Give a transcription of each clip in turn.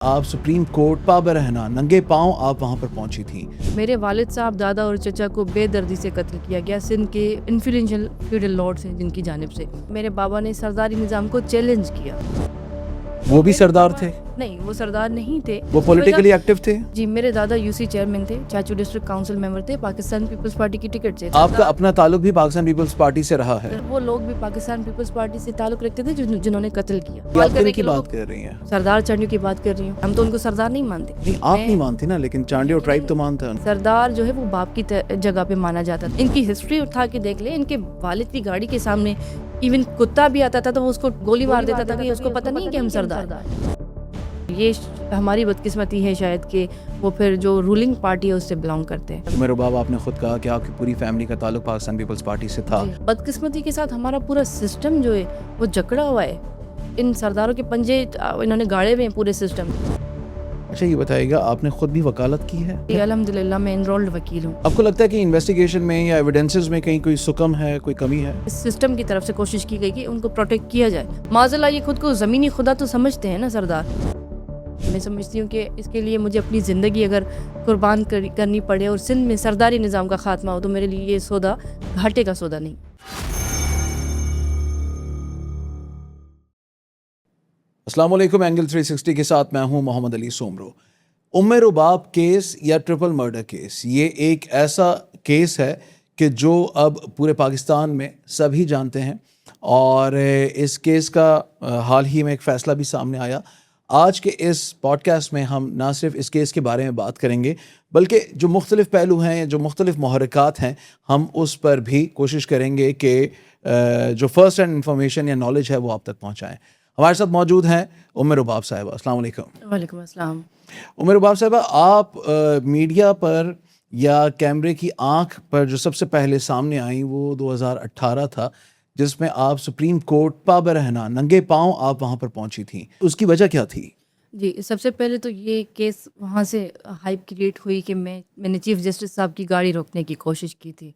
آپ supreme court پابر رہنا ننگے پاؤں آپ وہاں پر پہنچی تھیں. میرے والد صاحب دادا اور چچا کو بے دردی سے قتل کیا گیا سندھ کے انفلوئنشل فیوڈل لارڈز ہیں جن کی جانب سے. میرے بابا نے سرداری نظام کو چیلنج کیا. وہ بھی سردار تھے؟ نہیں، وہ سردار نہیں تھے. وہ پولیٹیکلی ایکٹیو تھے؟ جی، میرے دادا یو سی چیئرمین تھے، چاچو ڈسٹرکٹ کاؤنسل ممبر تھے، پاکستان پیپلز پارٹی کی ٹکٹ سے. آپ کا اپنا تعلق بھی پاکستان پیپلز پارٹی سے رہا ہے؟ وہ لوگ بھی پاکستان پیپلز پارٹی سے تعلق رکھتے تھے جنہوں نے قتل کیا. آپ کن کی بات کر رہی ہیں؟ سردار چانڈیو کی بات کر رہی ہوں. ہم تو ان کو سردار نہیں مانتے. نہیں، آپ نہیں مانتی نا، لیکن چانڈیو ٹرائب تو مانتا ہے. سردار جو ہے وہ باپ کی جگہ پہ مانا جاتا تھا. ان کی ہسٹری اٹھا کے دیکھ لیں، ان کے والد کی گاڑی کے سامنے ایون کتا بھی آتا تھا تو وہ اس کو گولی مار دیتا تھا کہ اس کو پتہ نہیں کہ ہم سردار. یہ ہماری بدقسمتی ہے شاید کہ وہ پھر جو رولنگ پارٹی ہے اس سے بلانگ کرتے ہیں. میرے بابا آپ نے خود کہا کہ آپ کی پوری فیملی کا تعلق پاکستان پیپلز پارٹی سے تھا. بدقسمتی کے ساتھ ہمارا پورا سسٹم جو ہے وہ جکڑا ہوا ہے. ان سرداروں کے پنجے انہوں نے گاڑے ہوئے ہیں پورے سسٹم. اچھا، یہ بتائیے گا آپ نے خود بھی وکالت کی ہے؟ الحمدللہ میں انرولڈ وکیل ہوں. آپ کو لگتا ہے کہ انویسٹیگیشن میں یا ایویڈنسز میں کہیں کوئی سکم ہے، کوئی کمی ہے؟ اس سسٹم کی طرف سے کوشش کی گئی کہ ان کو پروٹیکٹ کیا جائے. معاذاللہ یہ خود کو زمینی خدا تو سمجھتے ہیں نا سردار. میں سمجھتی ہوں کہ اس کے لیے مجھے اپنی زندگی اگر قربان کرنی پڑے اور سندھ میں سرداری نظام کا خاتمہ ہو تو میرے لیے یہ سودا گھاٹے کا سودا نہیں. السلام علیکم. اینگل 360 کے ساتھ میں ہوں محمد علی سومرو. ام رباب کیس یا ٹرپل مرڈر کیس، یہ ایک ایسا کیس ہے کہ جو اب پورے پاکستان میں سبھی جانتے ہیں، اور اس کیس کا حال ہی میں ایک فیصلہ بھی سامنے آیا. آج کے اس پوڈ کاسٹ میں ہم نہ صرف اس کیس کے بارے میں بات کریں گے بلکہ جو مختلف پہلو ہیں، جو مختلف محرکات ہیں، ہم اس پر بھی کوشش کریں گے کہ جو فرسٹ ہینڈ انفارمیشن یا نالج ہے وہ آپ تک پہنچائیں. ہمارے ساتھ موجود ہیں ام رباب صاحبہ. السلام علیکم. وعلیکم السلام. ام رباب صاحبہ، آپ میڈیا پر یا کیمرے کی آنکھ پر جو سب سے پہلے سامنے آئیں وہ 2018 تھا، جس میں آپ سپریم کورٹ پابر رہنا ننگے پاؤں آپ وہاں پر پہنچی تھیں. اس کی وجہ کیا تھی؟ جی، سب سے پہلے تو یہ کیس وہاں سے ہائپ کریٹ ہوئی کہ میں نے چیف جسٹس صاحب کی گاڑی روکنے کی کوشش کی تھی،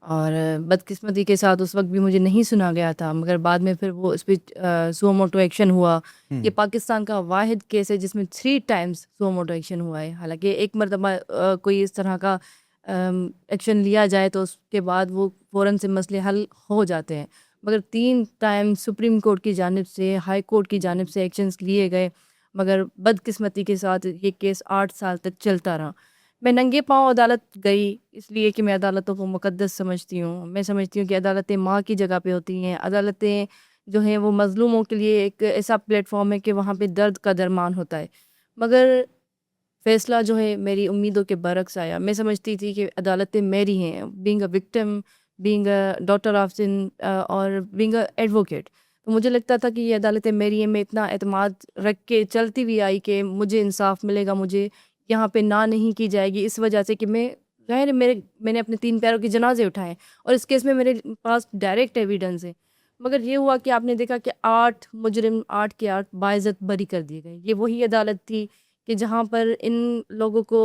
اور بدقسمتی کے ساتھ اس وقت بھی مجھے نہیں سنا گیا تھا، مگر بعد میں پھر وہ اس پہ سو موٹو ایکشن ہوا. یہ پاکستان کا واحد کیس ہے جس میں 3 ٹائمز سو موٹو ایکشن ہوا ہے. حالانکہ ایک مرتبہ کوئی اس طرح کا ایکشن لیا جائے تو اس کے بعد وہ فوراً سے مسئلے حل ہو جاتے ہیں، مگر 3 ٹائم سپریم کورٹ کی جانب سے، ہائی کورٹ کی جانب سے ایکشنز لیے گئے. مگر بدقسمتی کے ساتھ یہ کیس 8 سال تک چلتا رہا. میں ننگے پاؤں عدالت گئی اس لیے کہ میں عدالتوں کو مقدس سمجھتی ہوں. میں سمجھتی ہوں کہ عدالتیں ماں کی جگہ پہ ہوتی ہیں. عدالتیں جو ہیں وہ مظلوموں کے لیے ایک ایسا پلیٹ فارم ہے کہ وہاں پہ درد کا درمان ہوتا ہے. مگر فیصلہ جو ہے میری امیدوں کے برعکس آیا. میں سمجھتی تھی کہ عدالتیں میری ہیں، being a victim, being a daughter of Sindh اور بینگ اے ایڈوکیٹ. تو مجھے لگتا تھا کہ یہ عدالتیں میری ہیں. میں اتنا اعتماد رکھ کے چلتی بھی آئی کہ مجھے انصاف ملے گا، مجھے یہاں پہ نہ نہیں کی جائے گی، اس وجہ سے کہ میں نے اپنے 3 پیاروں کے جنازے اٹھائے اور اس کیس میں میرے پاس ڈائریکٹ ایویڈنس ہے. مگر یہ ہوا کہ آپ نے دیکھا کہ 8 مجرم 8 کے 8 باعزت بری کر دیے گئے. یہ وہی عدالت تھی کہ جہاں پر ان لوگوں کو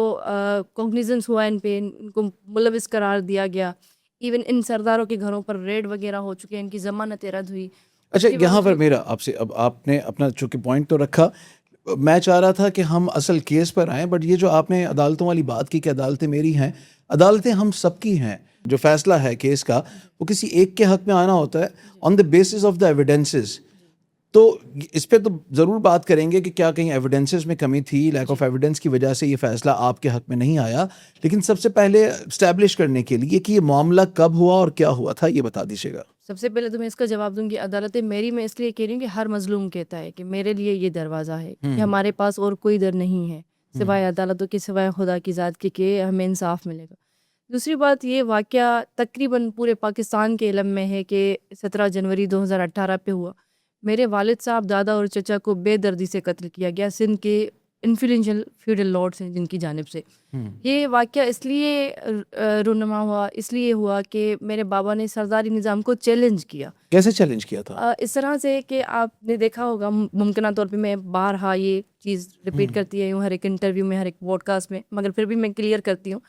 کوگنیزنس ہوا، ان پہ ان کو ملوث قرار دیا گیا. ایون ان سرداروں کے گھروں پر ریڈ وغیرہ ہو چکے ہیں، ان کی ضمانتیں رد ہوئی. اچھا، یہاں پر میرا آپ سے، اب آپ نے اپنا چونکہ پوائنٹ تو رکھا، میں چاہ رہا تھا کہ ہم اصل کیس پر آئیں، بٹ یہ جو آپ نے عدالتوں والی بات کی کہ عدالتیں میری ہیں، عدالتیں ہم سب کی ہیں. جو فیصلہ ہے کیس کا وہ کسی ایک کے حق میں آنا ہوتا ہے on the basis of the evidences. تو اس پہ تو ضرور بات کریں گے کہ کیا کہیں ایویڈنسز میں کمی تھی، لیک آف ایویڈنس کی وجہ سے یہ فیصلہ آپ کے حق میں نہیں آیا. لیکن سب سے پہلے اسٹیبلش کرنے کے لیے کہ یہ معاملہ کب ہوا اور کیا ہوا تھا، یہ بتا دیجیے گا. سب سے پہلے تو میں اس کا جواب دوں گی، عدالتیں میری میں اس لیے کہہ رہی ہوں کہ ہر مظلوم کہتا ہے کہ میرے لیے یہ دروازہ ہے کہ ہمارے پاس اور کوئی در نہیں ہے سوائے عدالتوں کے، سوائے خدا کی ذات کے کہ ہمیں انصاف ملے گا. دوسری بات، یہ واقعہ تقریباً پورے پاکستان کے علم میں ہے کہ 17 جنوری 2018 پہ ہوا. میرے والد صاحب دادا اور چچا کو بے دردی سے قتل کیا گیا سندھ کے انفلوئنشل فیوڈل لارڈز ہیں جن کی جانب سے. یہ واقعہ اس لیے رونما ہوا، اس لیے ہوا کہ میرے بابا نے سرداری نظام کو چیلنج کیا. کیسے چیلنج کیا تھا؟ اس طرح سے کہ آپ نے دیکھا ہوگا، ممکنہ طور پہ میں بارہا یہ چیز ریپیٹ کرتی آئی ہوں ہر ایک انٹرویو میں، ہر ایک پوڈ کاسٹ میں، مگر پھر بھی میں کلیئر کرتی ہوں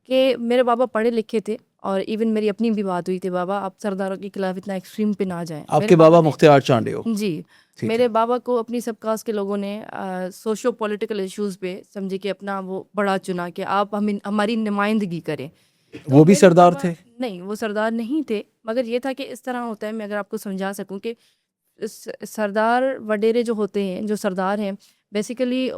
کہ میرے بابا پڑھے لکھے تھے اور ایون میری اپنی بھی بات ہوئی تھی، بابا آپ سرداروں کے خلاف اتنا ایکسٹریم پہ نہ جائیں. آپ کے بابا مختار چانڈے ہو؟ جی، میرے بابا کو اپنی سب کاسٹ کے لوگوں نے سوشو پولیٹیکل ایشوز پہ سمجھے کہ اپنا وہ بڑا چنا کہ آپ ہماری نمائندگی کریں. وہ بھی سردار تھے؟ نہیں، وہ سردار نہیں تھے، مگر یہ تھا کہ اس طرح ہوتا ہے، میں اگر آپ کو سمجھا سکوں کہ سردار وڈیرے جو ہوتے ہیں، جو سردار ہیں، بیسیکلی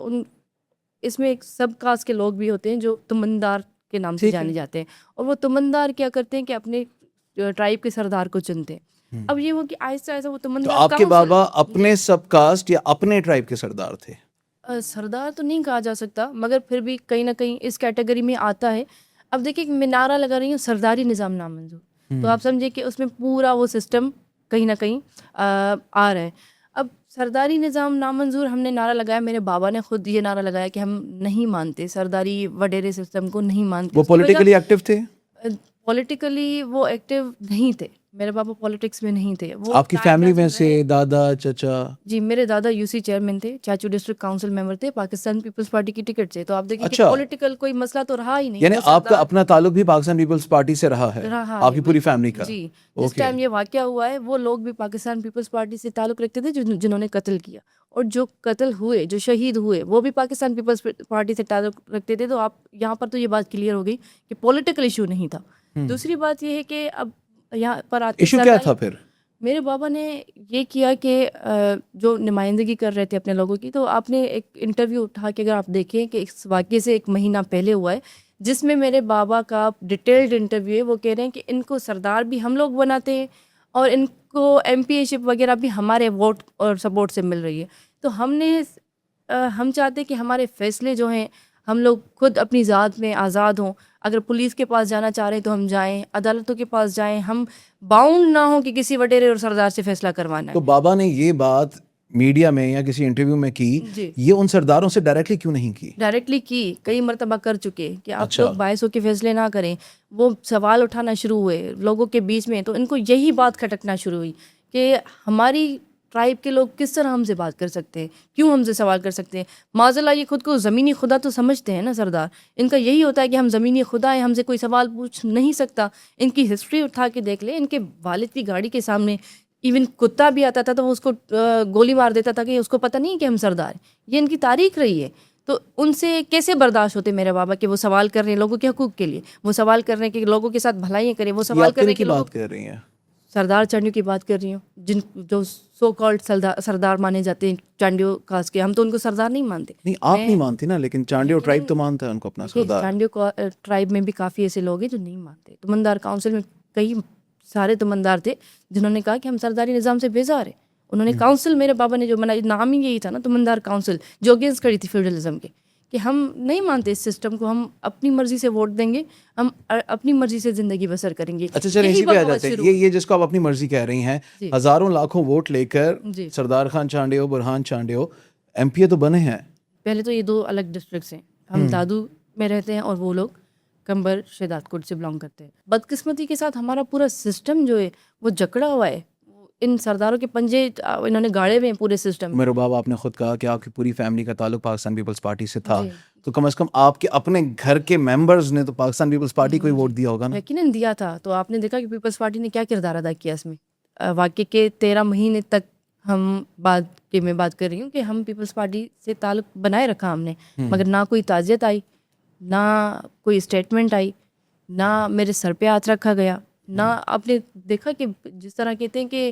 اس میں ایک سب کاسٹ کے لوگ بھی ہوتے ہیں جو تمندار کے نام سے جانے جاتے ہیں، اور وہ تمندار کیا کرتے ہیں کہ اپنے ٹرائب کے سردار کو چنتے ہیں. اب یہ ہو کہ آہستہ آہستہ وہ تو تمندار آپ کے بابا اپنے سب کاسٹ یا اپنے ٹرائب کے سردار تھے؟ سردار تو نہیں کہا جا سکتا، مگر پھر بھی کہیں نہ کہیں اس کیٹیگری میں آتا ہے. اب دیکھیں میں نعرہ لگا رہی ہوں سرداری نظام نامنظور، تو آپ سمجھے کہ اس میں پورا وہ سسٹم کہیں نہ کہیں آ رہا ہے. اب سرداری نظام نامنظور ہم نے نعرہ لگایا، میرے بابا نے خود یہ نعرہ لگایا کہ ہم نہیں مانتے سرداری وڈیرے سسٹم کو، نہیں مانتے. وہ پولیٹیکلی ایکٹیو تھے؟ پولیٹیکلی وہ ایکٹیو نہیں تھے، میرے بابا پالیٹکس میں نہیں تھے. وہ آپ کی فیملی میں سے دادا چچا؟ جی، میرے دادا یو سی چیئرمین تھے، چاچو ڈسٹرکٹ کاؤنسل ممبر تھے پاکستان پیپلز پارٹی کی ٹکٹ سے. تو آپ دیکھیں کہ پولیٹیکل کوئی مسئلہ تو رہا ہی نہیں. یعنی آپ کا اپنا تعلق بھی پاکستان پیپلز پارٹی سے رہا ہے، آپ کی پوری فیملی کا؟ جی، جس ٹائم یہ واقعہ ہوا ہے وہ لوگ بھی پاکستان پیپلز پارٹی سے تعلق رکھتے تھے جنہوں نے قتل کیا، اور جو قتل ہوئے، جو شہید ہوئے، وہ بھی پاکستان پیپلز پارٹی سے تعلق رکھتے تھے. تو آپ یہاں پر تو یہ بات کلیئر ہو گئی کہ پولیٹیکل ایشو نہیں تھا. دوسری بات یہ ہے کہ اب یہاں پر آتے ایشو کیا تھا پھر؟ میرے بابا نے یہ کیا کہ جو نمائندگی کر رہے تھے اپنے لوگوں کی، تو آپ نے ایک انٹرویو اٹھا کے اگر آپ دیکھیں کہ اس واقعے سے 1 مہینہ پہلے ہوا ہے، جس میں میرے بابا کا ڈیٹیلڈ انٹرویو ہے. وہ کہہ رہے ہیں کہ ان کو سردار بھی ہم لوگ بناتے ہیں اور ان کو ایم پی اے شپ وغیرہ بھی ہمارے ووٹ اور سپورٹ سے مل رہی ہے. تو ہم چاہتے کہ ہمارے فیصلے جو ہیں ہم لوگ خود اپنی ذات میں آزاد ہوں. اگر پولیس کے پاس جانا چاہ رہے ہیں تو ہم جائیں، عدالتوں کے پاس جائیں، ہم باؤنڈ نہ ہوں کہ کسی وڈیرے اور سردار سے فیصلہ کروانا ہے. تو بابا نے یہ بات میڈیا میں یا کسی انٹرویو میں کی، یہ ان سرداروں سے ڈائریکٹلی کیوں نہیں کی؟ ڈائریکٹلی کی، کئی مرتبہ کر چکے کہ آپ لوگ باعث ہو کے فیصلے نہ کریں. وہ سوال اٹھانا شروع ہوئے لوگوں کے بیچ میں، تو ان کو یہی بات کھٹکنا شروع ہوئی کہ ہماری ٹرائب کے لوگ کس طرح ہم سے بات کر سکتے ہیں، کیوں ہم سے سوال کر سکتے ہیں. معاذ اللہ یہ خود کو زمینی خدا تو سمجھتے ہیں نا سردار، ان کا یہی ہوتا ہے کہ ہم زمینی خدا ہیں، ہم سے کوئی سوال پوچھ نہیں سکتا. ان کی ہسٹری اٹھا کے دیکھ لیں، ان کے والد کی گاڑی کے سامنے ایون کتا بھی آتا تھا تو وہ اس کو گولی مار دیتا تھا کہ اس کو پتہ نہیں کہ ہم سردار ہیں. یہ ان کی تاریخ رہی ہے. تو ان سے کیسے برداشت ہوتے میرے بابا کہ وہ سوال کر رہے ہیں لوگوں کے حقوق کے لیے، وہ سوال کر رہے ہیں کہ لوگوں کے ساتھ بھلائیاں کریں، وہ سوال کر رہے ہیں کہ بات کر رہی ہیں سردار چانڈیو کی بات کر رہی ہوں، جو سو کالڈ سردار مانے جاتے ہیں چانڈیو کاسٹ کے. ہم تو ان کو سردار نہیں مانتے. نہیں، آپ نہیں مانتی نا، لیکن چانڈیو ٹرائب تو مانتا ہے ان کو اپنا سردار. چانڈیو ٹرائب میں بھی کافی ایسے لوگ ہیں جو نہیں مانتے. تمندار کاؤنسل میں کئی سارے تمندار تھے جنہوں نے کہا کہ ہم سرداری نظام سے بیزار ہیں. انہوں نے کاؤنسل، میرے بابا نے جو بنائی، نام ہی یہی تھا نا تمندار کاؤنسل، جو اگینسٹ کھڑی تھی فیوڈلزم کے، کہ ہم نہیں مانتے اس سسٹم کو، ہم اپنی مرضی سے ووٹ دیں گے، ہم اپنی مرضی سے زندگی بسر کریں گے. اچھا چلیں اسی پہ آ جاتے ہیں. یہ جس کو آپ اپنی مرضی کہہ رہی ہیں، ہزاروں لاکھوں ووٹ لے کر سردار خان چانڈیو، برہان چانڈیو ایم پی اے تو بنے ہیں. پہلے تو یہ 2 الگ ڈسٹرکٹس ہیں، ہم دادو میں رہتے ہیں اور وہ لوگ کمبر شہداد کوٹ سے بلانگ کرتے ہیں. بدقسمتی کے ساتھ ہمارا پورا سسٹم جو ہے وہ جکڑا ہوا ہے. ان سرداروں کے پنجے انہوں نے گاڑے ہوئے ہیں پورے سسٹم. میرے بابا آپ نے خود کہا کہ آپ کی پوری فیملی کا تعلق پاکستان پیپلز پارٹی سے تھا، تو کم از کم آپ کے اپنے گھر کے ممبرز نے تو پاکستان پیپلز پارٹی کو ہی ووٹ دیا ہوگا نا؟ یقیناً دیا تھا. تو آپ نے دیکھا کہ پیپلز پارٹی نے کیا کردار ادا کیا اس میں. واقعے کے 13 مہینے تک ہم میں بات کر رہی ہوں کہ ہم پیپلز پارٹی سے تعلق بنائے رکھا ہم نے، مگر نہ کوئی تعزیت آئی، نہ کوئی اسٹیٹمنٹ آئی، نہ میرے سر پہ ہاتھ رکھا گیا، نہ آپ نے دیکھا کہ جس طرح کہتے ہیں کہ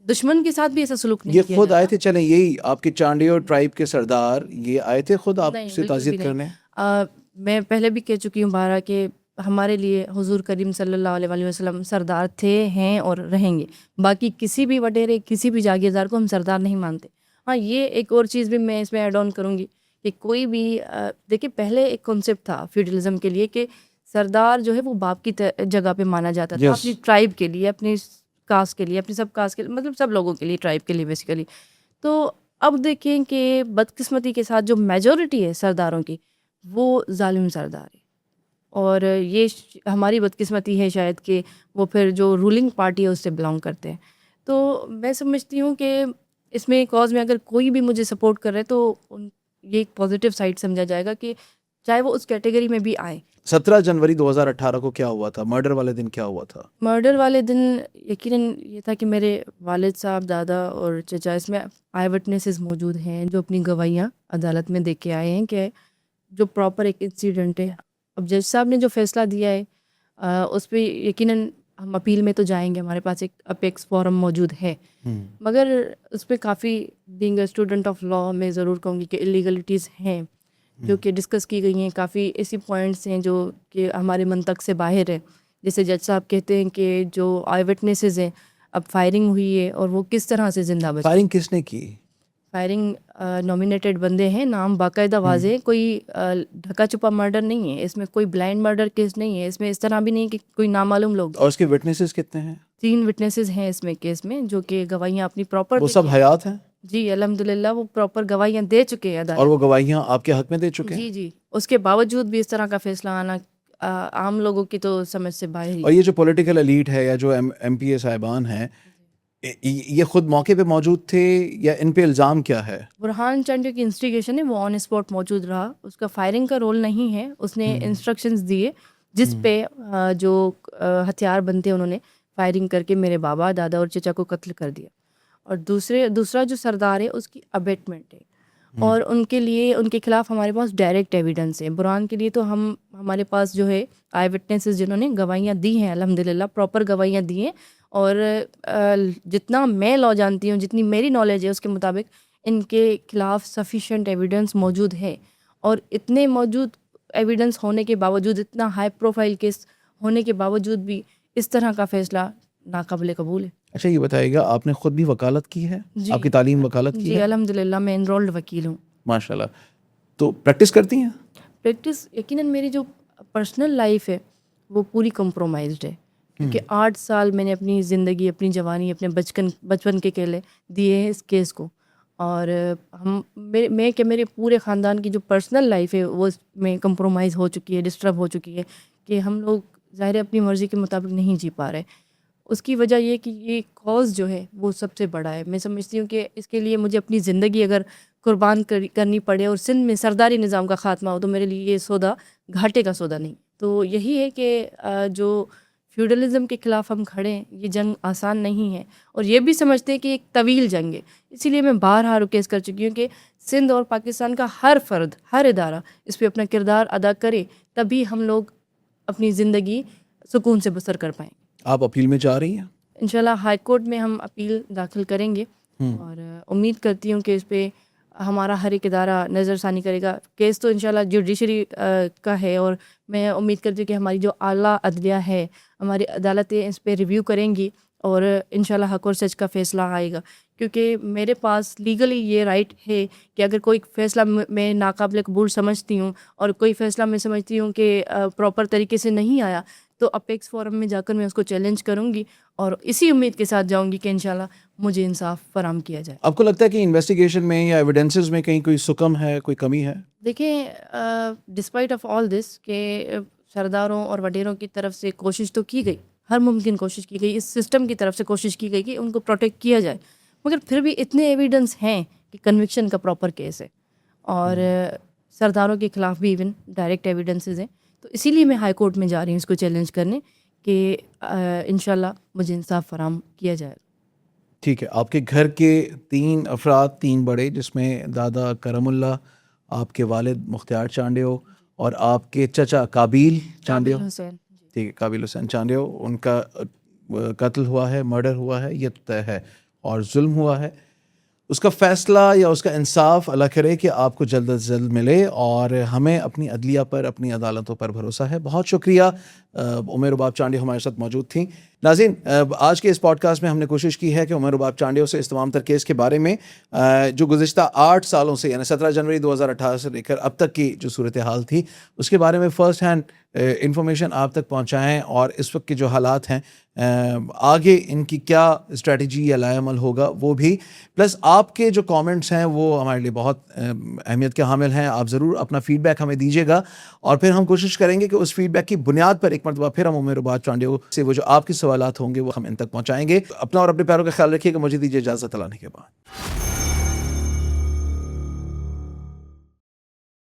دشمن کے ساتھ بھی ایسا سلوک نہیں کیا. یہ خود آئے تھے، چلیں یہی آپ کے چانڈیو ٹرائب کے سردار یہ آئے تھے خود آپ سے تعزیت کرنے؟ میں پہلے بھی کہہ چکی ہوں بارہ کہ ہمارے لیے حضور کریم صلی اللہ علیہ وسلم سردار تھے، ہیں اور رہیں گے. باقی کسی بھی وڈیرے، کسی بھی جاگیردار کو ہم سردار نہیں مانتے. ہاں، یہ ایک اور چیز بھی میں اس میں ایڈ آن کروں گی کہ کوئی بھی دیکھیں، پہلے ایک کانسیپٹ تھا فیوڈلزم کے لیے کہ سردار جو ہے وہ باپ کی جگہ پہ مانا جاتا تھا اپنی ٹرائب کے لیے، اپنی کاسٹ کے لیے، اپنی سب کاسٹ کے لیے، مطلب سب لوگوں کے لیے، ٹرائب کے لیے بیسیکلی. تو اب دیکھیں کہ بدقسمتی کے ساتھ جو میجورٹی ہے سرداروں کی وہ ظالم سردار ہے، اور یہ ہماری بدقسمتی ہے شاید کہ وہ پھر جو رولنگ پارٹی ہے اس سے بلانگ کرتے ہیں. تو میں سمجھتی ہوں کہ اس میں کاز میں اگر کوئی بھی مجھے سپورٹ کر رہا ہے تو یہ ایک پازیٹیو سائڈ سمجھا جائے گا کہ چاہے وہ اس کیٹیگری میں بھی آئیں. 17 جنوری 2018 کو کیا ہوا تھا؟ مرڈر والے دن کیا ہوا تھا؟ مرڈر والے دن یقیناً یہ تھا کہ میرے والد صاحب، دادا اور چچا، اس میں آئی وٹنسز موجود ہیں جو اپنی گواہیاں عدالت میں دے کے آئے ہیں کہ جو پراپر ایک انسیڈنٹ ہے. اب جج صاحب نے جو فیصلہ دیا ہے اس پہ یقیناً ہم اپیل میں تو جائیں گے، ہمارے پاس ایک اپیکس فورم موجود ہے، مگر اس پہ کافی being a student of law میں ضرور کہوں گی کہ اللیگلٹیز ہیں جو کہ ڈسکس کی گئی ہیں. کافی ایسی پوائنٹس ہیں جو کہ ہمارے منطق سے باہر ہے. جیسے جج صاحب کہتے ہیں کہ جو آئی وٹنسز ہیں، اب فائرنگ ہوئی ہے اور وہ کس طرح سے زندہ بچے. فائرنگ کس نے کی؟ فائرنگ نامینیٹڈ بندے ہیں، نام باقاعدہ واضح ہے، کوئی ڈھکا چھپا مرڈر نہیں ہے اس میں، کوئی بلائنڈ مرڈر کیس نہیں ہے اس میں، اس طرح بھی نہیں کہ کوئی نامعلوم لوگ. اور اس کے وٹنسز کتنے ہیں؟ 3 وٹنسز ہیں اس میں کیس میں جو کہ گواہیاں اپنی پراپر. وہ سب حیات ہیں؟ جی الحمدللہ وہ پراپر گواہیاں دے چکے ہیں عدالت. اور وہ گواہیاں آپ کے حق میں دے چکے ہیں؟ جی جی. اس کے باوجود بھی اس طرح کا فیصلہ آنا عام لوگوں کی تو سمجھ سے باہر ہی. اور یہ جو پولیٹیکل ایلیٹ ہے یا جو ایم پی اے صاحبان ہیں، یہ خود موقع پہ موجود تھے یا ان پہ الزام کیا ہے؟ برہان چانڈیو کی انسٹیگیشن ہے، وہ آن اسپاٹ موجود رہا، اس کا فائرنگ کا رول نہیں ہے. اس نے انسٹرکشنز دیے جس پہ جو ہتھیار بند تھے انہوں نے فائرنگ کر کے میرے بابا، دادا اور چچا کو قتل کر دیا. اور دوسرا جو سردار ہے اس کی ابیٹمنٹ ہے، اور ان کے لیے ان کے خلاف ہمارے پاس ڈائریکٹ ایویڈنس ہے. برہان کے لیے تو ہمارے پاس جو ہے آئی وٹنسز جنہوں نے گواہیاں دی ہیں، الحمدللہ پراپر گواہیاں دی ہیں. اور جتنا میں لا جانتی ہوں، جتنی میری نالج ہے اس کے مطابق ان کے خلاف سفیشینٹ ایویڈنس موجود ہے. اور اتنے موجود ایویڈنس ہونے کے باوجود، اتنا ہائی پروفائل کیس ہونے کے باوجود بھی اس طرح کا فیصلہ ناقابل قبول ہے. اچھا یہ بتائیے گا، آپ نے خود بھی وکالت کی ہے؟ جی. آپ کی تعلیم وکالت کی جی ہے؟ الحمدللہ میں انرولڈ وکیل ہوں. ماشاء اللہ. تو پریکٹس کرتی ہیں؟ پریکٹس یقیناً میری جو پرسنل لائف ہے وہ پوری کمپرومائزڈ ہے، کیونکہ 8 سال میں نے اپنی زندگی، اپنی جوانی، اپنے بچپن کے کیلے دیے ہیں اس کیس کو. اور میرے پورے خاندان کی جو پرسنل لائف ہے وہ اس میں کمپرومائز ہو چکی ہے، ڈسٹرب ہو چکی ہے، کہ ہم لوگ ظاہر اپنی مرضی کے مطابق نہیں جی پا رہے. اس کی وجہ یہ کہ یہ کاز جو ہے وہ سب سے بڑا ہے. میں سمجھتی ہوں کہ اس کے لیے مجھے اپنی زندگی اگر قربان کرنی پڑے اور سندھ میں سرداری نظام کا خاتمہ ہو تو میرے لیے یہ سودا گھاٹے کا سودا نہیں. تو یہی ہے کہ جو فیوڈلزم کے خلاف ہم کھڑے ہیں، یہ جنگ آسان نہیں ہے، اور یہ بھی سمجھتے ہیں کہ ایک طویل جنگ ہے. اسی لیے میں بارہا ریکویسٹ کر چکی ہوں کہ سندھ اور پاکستان کا ہر فرد، ہر ادارہ اس پہ اپنا کردار ادا کرے، تبھی ہم لوگ اپنی زندگی سکون سے بسر کر پائیں. آپ اپیل میں جا رہی ہیں؟ انشاءاللہ ہائی کورٹ میں ہم اپیل داخل کریں گے، اور امید کرتی ہوں کہ اس پہ ہمارا ہر ایک ادارہ نظر ثانی کرے گا. کیس تو انشاءاللہ جوڈیشری کا ہے، اور میں امید کرتی ہوں کہ ہماری جو اعلیٰ عدلیہ ہے، ہماری عدالتیں اس پہ ریویو کریں گی، اور انشاءاللہ حق اور سچ کا فیصلہ آئے گا. کیونکہ میرے پاس لیگلی یہ رائٹ ہے کہ اگر کوئی فیصلہ میں ناقابل قبول سمجھتی ہوں اور کوئی فیصلہ میں سمجھتی ہوں کہ پراپر طریقے سے نہیں آیا، تو اپیکس فورم میں جا کر میں اس کو چیلنج کروں گی، اور اسی امید کے ساتھ جاؤں گی کہ انشاءاللہ مجھے انصاف فراہم کیا جائے. آپ کو لگتا ہے کہ انویسٹیگیشن میں یا ایویڈنسز میں کہیں کوئی سکم ہے، کوئی کمی ہے؟ دیکھیں، ڈسپائٹ آف آل دس کہ سرداروں اور وڈیروں کی طرف سے کوشش تو کی گئی، ہر ممکن کوشش کی گئی، اس سسٹم کی طرف سے کوشش کی گئی کہ ان کو پروٹیکٹ کیا جائے، مگر پھر بھی اتنے ایویڈنس ہیں کہ کنوکشن کا پراپر کیس ہے، اور سرداروں کے خلاف بھی ایون ڈائریکٹ ایویڈنسز ہیں. تو اسی لیے میں ہائی کورٹ میں جا رہی ہوں اس کو چیلنج کرنے کہ انشاءاللہ مجھے انصاف فراہم کیا جائے. ٹھیک ہے. آپ کے گھر کے 3 افراد، 3 بڑے، جس میں دادا کرم اللہ، آپ کے والد مختار چانڈیو اور آپ کے چچا قابیل چانڈیو، ٹھیک ہے، قابل حسین چانڈیو، ان کا قتل ہوا ہے، مرڈر ہوا ہے، یہ طے ہے، اور ظلم ہوا ہے. اس کا فیصلہ یا اس کا انصاف اللہ کرے کہ آپ کو جلد از جلد ملے، اور ہمیں اپنی عدلیہ پر، اپنی عدالتوں پر بھروسہ ہے. بہت شکریہ. عمر رباب چانڈیو ہمارے ساتھ موجود تھیں. ناظرین، آج کے اس پوڈ کاسٹ میں ہم نے کوشش کی ہے کہ عمر رباب چانڈیو سے اس تمام تر کیس کے بارے میں جو گزشتہ 8 سالوں سے، یعنی 17 جنوری 2018 سے لے کر اب تک کی جو صورتحال تھی، اس کے بارے میں فرسٹ ہینڈ انفارمیشن آپ تک پہنچائیں، اور اس وقت کے جو حالات ہیں، آگے ان کی کیا اسٹریٹجی یا لائے عمل ہوگا وہ بھی، پلس آپ کے جو کامنٹس ہیں وہ ہمارے لیے بہت اہمیت کے حامل ہیں. آپ ضرور اپنا فیڈ بیک ہمیں دیجیے گا، اور پھر ہم کوشش کریں گے کہ اس فیڈ بیک کی بنیاد پر ایک مرتبہ پھر ہم عمر رباب چانڈیو سے وہ جو آپ کے سوالات ہوں گے وہ ہم ان تک پہنچائیں گے. اپنا اور اپنے پیاروں کا خیال رکھیے گا. مجھے دیجیے اجازت. اللہ نے کے بعد.